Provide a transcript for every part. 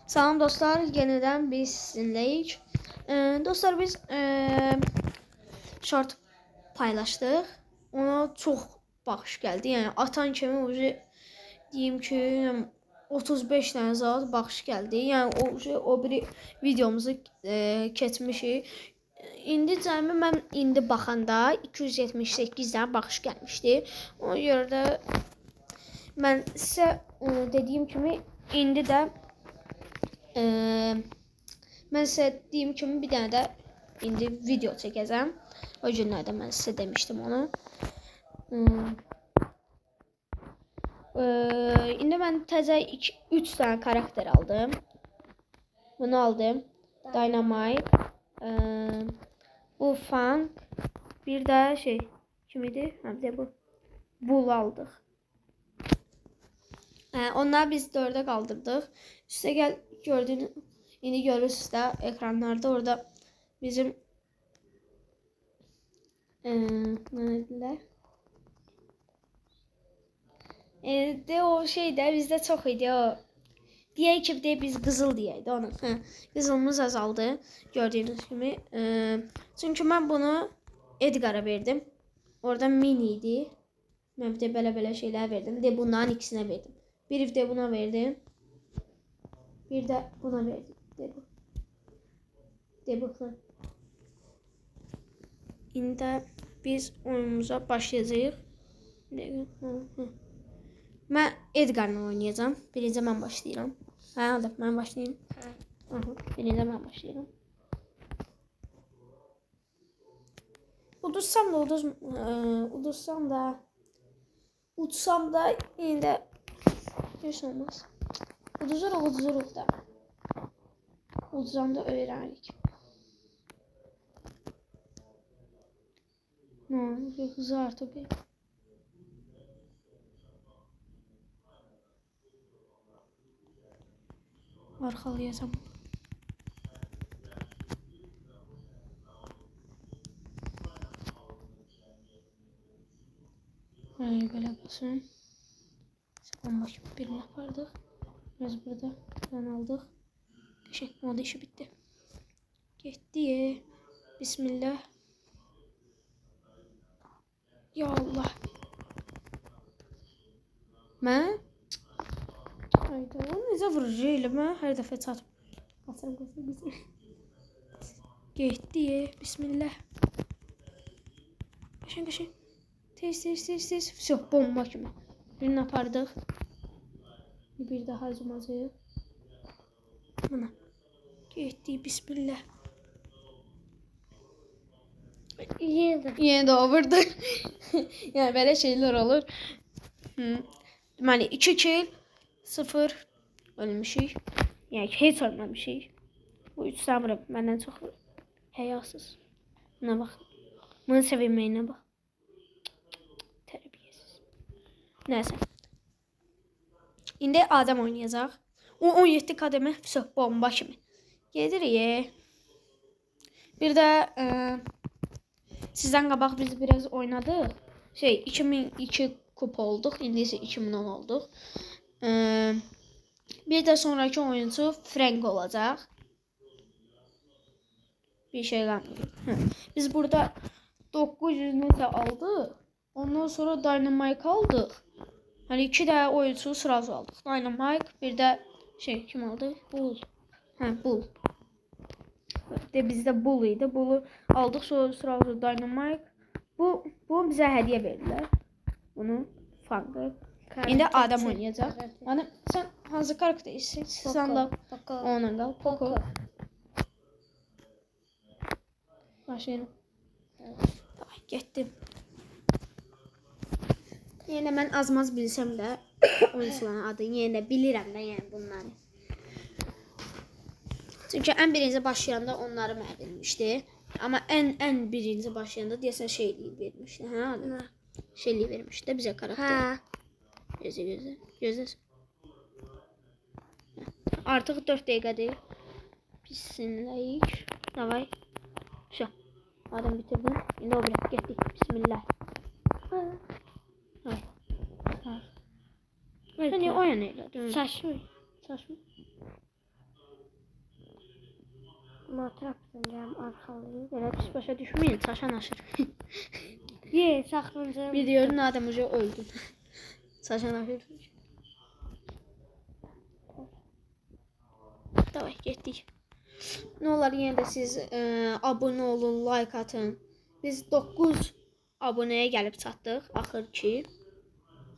Salam dostlar, yeniden biz sizinleyik. Dostlar biz short paylaşdıq. Ona çox baxış gəldi. Yəni atan kimi deyim ki, 35 dənə zat baxış gəldi. Yəni o biri videomuzu keçmişik. İndi cəmi mən baxanda 278 dənə baxış gəlmişdi. Ona görə də mən sizə dediyim kimi indi də mən sizə deyim kimi bir dənə də indi video çəkəcəm. O günlərdə mən sizə demişdim onu. İndi mən təzə 3 dənə karakter aldım. Bunu aldım. Dynamite, bu Fang, bir də kim idi? Bir də bu Bull aldıq. Onları biz 4'e kaldırdık. Üste gel gördüğünüz, yine görürsünüz de ekranlarda orada bizim ne dediler? De o de bizde çok idi o. Diğer ki de biz kızıl diyeydi onu. Kızılımız azaldı gördüğünüz gibi. Çünkü ben bunu Edgar'a verdim. Orada mini idi. Ben bir de böyle şeyler verdim. De bunların ikisine verdim. Bir de buna verdim. Bir de buna verdim. De bu. İndi biz oyunumuza başlayacağıq. Mən Edgar'la oynayacağım. Birinci mən başlayıram. Hadi mən başlayayım. Birinci mən başlayıram. Udursam da yine de hiç olmaz. Uduzur da. Udursam da öğrendik. Bir hızı artı bir. Arkalayacağım. Böyle basın. Sıkın başım birini yapardık. Biraz burada ben aldık. Moda işi bitti. Gitti. Bismillah. Ya Allah. Ben? Hayda. Onu necə vuracaq mən hər dəfə çatıb. Atırım. Getdi. Bismillah. Qaşın. Tez. Все, bomba kimi. Birini apardıq. Bir daha zumacı. Buna. Getdi. Bismillah. Yine de vurdu. Yani böyle şeyler olur. Yani 2 kill 0 ölmüşük. Yani hiç ölmemişik. Bu 3 samura benden çok həyasız. Buna bak. Bunu sevilmeyine bak. Terbiyesiz. Neyse. İndi Adem oynayacaq. O 17 kademe bomba kimi. Gedirik. Bir de sizden qabaq biz biraz oynadık. 2002 kupa olduk. İndi ise 2010 olduk. Bir de sonraki oyuncu Frank olacaq. Bir şey qalmıyor. Biz burada 900 nəsə aldıq. Ondan sonra Dynamite aldıq. Hani 2 də oyuncu sırası aldıq. Dynamite, bir də kim aldı? Bull. Bull. De bizde Bull idi. Bull'u aldık, sonra sırası Dynamite. Bu bize hediye verdiler. Bunu Fang'ı. İndi Adem oynayacaq. Adem, sen hansı karakter istəyirsən? Sen de onunla qal. Poco. Başlayalım. Getdim. Yine mən azmaz bilsəm də oyuncuların adını yine bilirəm də yəni bunları. Çünkü en birinci başlayanda onları mənə vermişdi. Ama en birinci başlayanda deyəsən şeyliyi vermişdi. Şeyliyi vermişdi bize karakter. Gözlə. Artıq 4 dəqiqədir. Bismillahik. Davay. Şu. Adam bitirdim. İndi o bile getdik. Bismillah. Hani oyun elə. Saçma. Matrapsın arxalıyım. Belə pis başa düşməyin, çaşan aşır. Ye, saxlanacağım. Videonun adamıca öldü. Çaşan aşır. Davay, getdik. Nə olar, yenə də siz abunə olun, like atın. Biz 9 abunəyə gəlib çatdıq, axır ki.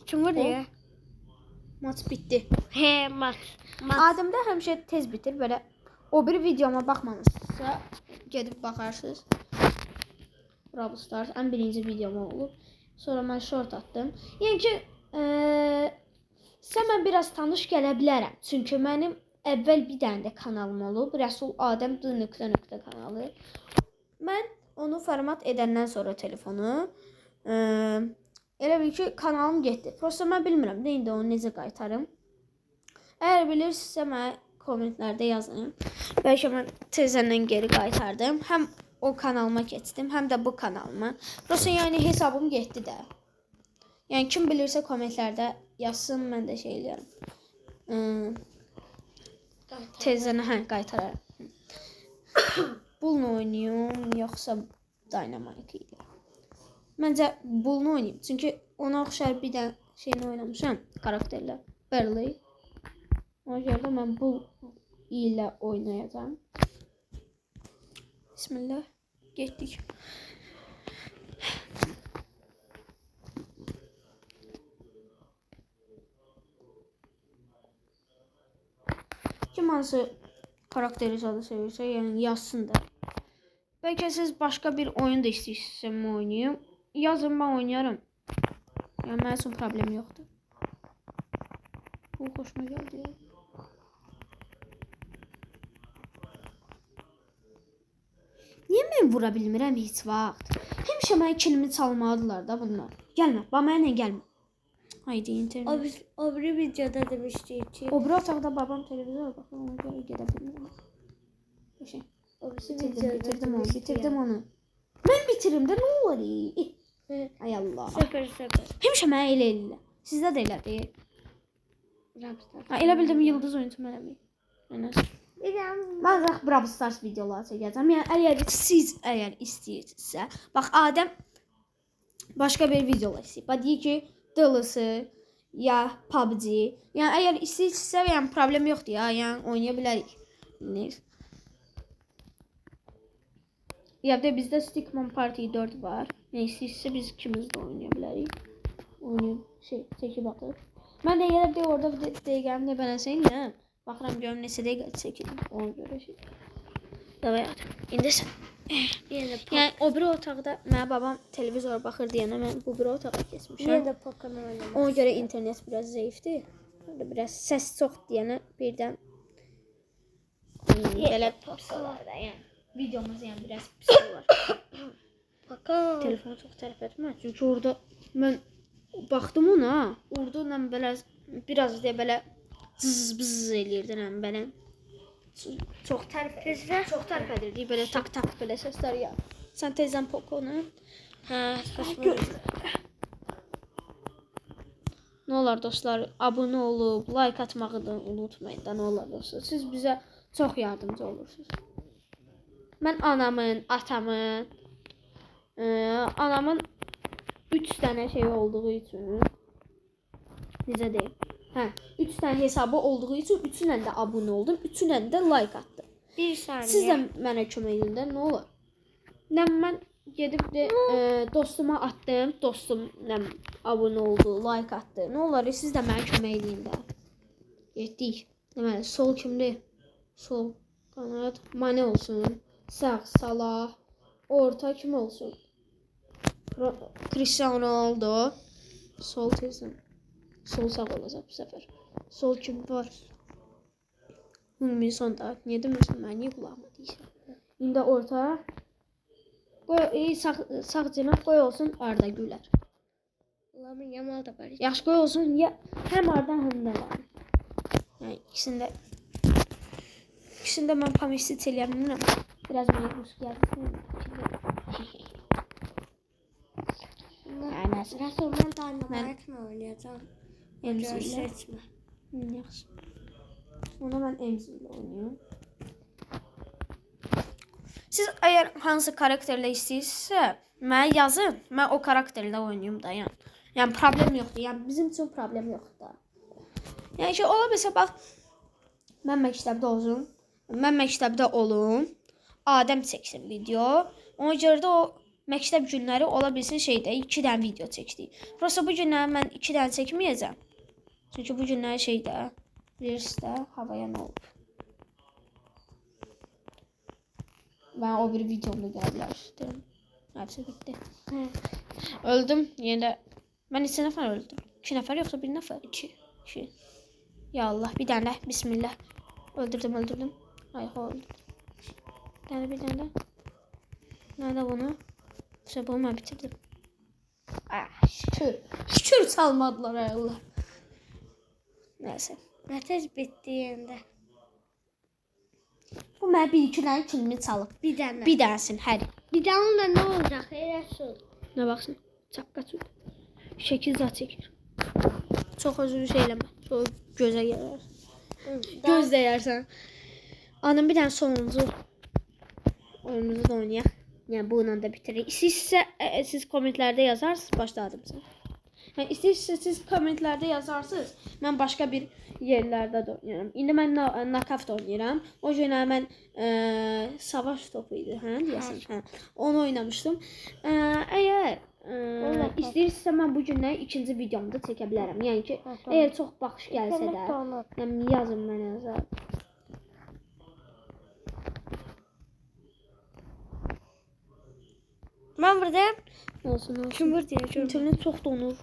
Kim var ya? Maç bitdi. He, maç. Adımda həmişə tez bitir, belə. O bir videoma baxmamısınızsa, gedib baxarsınız. Brawl Stars ən birinci videom olub. Sonra mən short atdım. Yəni ki, sizə mən biraz tanış gələ bilərəm. Çünki mənim əvvəl bir dənə də kanalım olub. Rəsul Adəm D.N. kanalı. Mən onu format edəndən sonra telefonu elə bil ki, kanalım getdi. Prosta mən bilmirəm də indi onu necə qaytarım. Əgər bilirsinizsə mənə kommentlərdə yazın. Bəlkə mən tezdən geri qaytardım. Həm o kanalıma keçdim, həm də bu kanalıma. Prosta yəni hesabım getdi də. Yəni kim bilirsə kommentlərdə yazsın, mən də şey eləyərəm. Tezdən qaytararam. Bull'unu oynayım, yoxsa Dynamite ilə? Məncə Bull'unu oynayım. Çünki ona oxşar bir də şeyini oynamışam, karakterlə. Barley. Ona görə də mən Bull ilə oynayacağım. Bismillah. Getdik. Kim hansı karakteri zadı sevirsə, yəni yazsın da. Bəlkə siz başqa bir oyun da istəyirsinizsə mən oynayayım. Yazın, mən oynayarım. Yəni mənim üçün problem yoxdur. Bu xoşuma gəldi ya. Niyə mən vura bilmirəm heç vaxt? Həmişə mənə kilimi çalmalıdırlar da bunlar. Gəlmə, mənə gəlmə. Haydi internet. O bir videoda demişdik ki. O bir otaqda babam televizor baxır, ona görə gedə bilmirəm. Şey. O bir bitirdim onu. Mən bitirim də, nə olar? Ay Allah. Sıfır. Həmişə mənə elə eləyirlər. Sizdə də elədir. Elə bildim yıldız oyunçu mənəm. Mən ancaq Brawl Stars videoları çəkəcəm. Yəni əgər siz istəyirsinizsə, bax Adəm başqa bir videolar istəyir. Bax deyir ki, DLC ya PUBG. Yəni əgər istəyirsinizsə, yəni problem yoxdur ya, yəni oynaya bilərik. Ya da bizdə Stickman Party 4 var. Yəni istəyirsinizsə biz ikimiz də oynaya bilərik. Oynayıb çəkib atır. Mən də yerə bir orada dəqiqəni də bələnsəyin ya. Baxıram görüm neçə dəqiqə çəkilir. Ona görə şey. Davay Adəm. İndi sən. Yəni o bir otaqda mənim babam televizor baxır deyənə mən bu bir otağa keçmişəm. Yenə də Pokemon oynamaq. Ona görə internet biraz zəifdir. Biraz səs çox deyənə birdən belə popsalar da yəni. Videomuz yəni biraz pis olar. Pokemon. Telefonu çox tərəf etmə. Çünki orada mən baxdım ona. Orada biraz da belə bız eləyirdin belə. Çox tərəf edirdi belə tak belə səslər ya. Sən tezdən Pokonu. Nə olar dostlar, abunə olub, like atmağı da unutmayın da, nə olar dostlar. Siz bizə çox yardımcı olursunuz. Mən anamın, atamın, anamın 3 dənə şey olduğu üçün, necə deyim? 3 dənə hesabı olduğu üçün 3-ünə də abunə oldum, 3-ünə də like attım. Bir saniyə. Siz də mənə kömək edin də, nə olar? Mən gedib də dostuma atdım, dostum abunə oldu, like attı. Nə olar, siz də mənə kömək edin də. Getdik. Deməli, sol kimdir? Sol qanat, Mane olsun. Sağ, Salah. Orta kim olsun? Cristiano Ronaldo. Sol tezim. Sol sağ olacaq bu səfər. Sol kim var? Ümumi sonda. Niyə demirsən? Mən niyə qulağıma deyirsən? İndi orta. Sağ cənab qoy olsun Arda Güler. Lamin Yamal da var. Yaxşı qoy olsun ya həm Arda həm də var. Yəni ikisində mən pomestit eləyə bilmirəm. Biraz mənə rus gəlsin. Yəni Rasulman Dynamite mi oynayacağım? Emzi ilə. Seçmə. Yaxşı. Ona mən Emzi ilə oynayıram. Siz əgər hansı karakterlə istəyirsinizsə, mənə yazın. Mən o karakterlə oynayım da, yəni problem yoxdur. Yəni bizim üçün problem yoxdur da. Yəni ki, ola bilsə bax, mən məktəbdə olum, Adəm çəksin video. Ona görə də o məktəb günləri ola bilsin şeydə 2 dənə video çəkdik. Prosta bu günləri mən 2 dənə çəkməyəcəm. Çünki bu günləri şeydə, bilirsiniz, havaya nə olub. Ben o bir videomda görebilirim. Hepsi bitti. Öldüm. Yine de ben 2 nefer öldüm. 2 nefer yoksa 1 nefer. 2. Ya Allah, bir tane. Bismillah. Öldürdüm. Ay öldüm. Bir tane. Nerede bunu? İşte bunu ben bitirdim. Ah, şükür salmadılar ay Allah. Neyse. Ne tez bitti yerinde. Bu mənə 1-2 dənə kilimi çalıb. Bir tane. Bir dənəsin, hər. Bir tane ne olacak? Eylesin. Nə baxsın? Çaqqa tut. Şəkil zat çəkir. Çox özünü şey eləmə. Sonra gözə gələr. Göz dəyərsən. Anam bir dənə sonuncu oyunumuzu da oynayaq. Yəni bununla da bitiririk. İstəyirsinizsə siz kommentlərdə yazarsınız, başladım sən. Yəni istəyirsinizsə siz kommentlərdə yazarsınız. Mən başqa bir yerlərdə də oynayıram. İndi mən Knockout oynayıram. O gün mən savaş topu idi, deyəsən. Hə. Onu oynamışdım. Əgər istəyirsinizsə mən bu günləri ikinci videomda çəkə bilərəm. Yəni ki, əgər çox baxış gəlsə də, yəni yazın mənə yazar. Ben buradayım. Olsun. Kim buradayım? İnternet çox donur.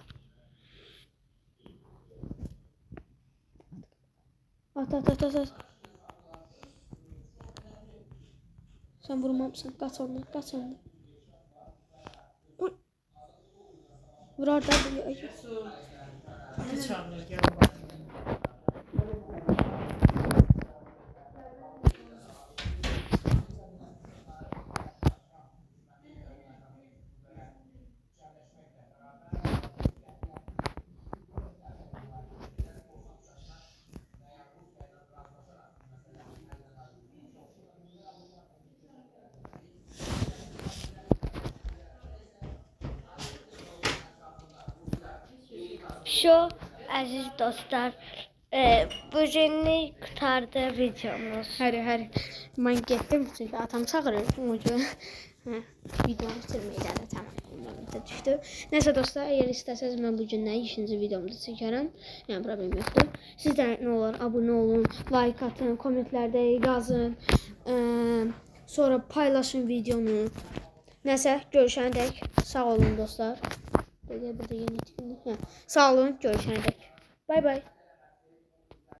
At. Sen vurmamsın. Kaç ondan. Vurar da bu. Şu aziz dostlar, bugünlük kurtardı videomuz. Hər. Mən getdim çünki atam çağırır. O gün videonu bitirməyə də tamam düşdü. Nəsə dostlar, əgər istəsəniz mən bu günləri 2-ci videomda çəkərəm. Yəni problem yoxdur. Siz də nə olar, abunə olun, like atın, kommentlərdə yazın. Sonra paylaşın videonu. Nəsə, görüşənədək sağ olun dostlar. Burada yeni çıxdı. Sağ olun, görüşənədək. Bay bay.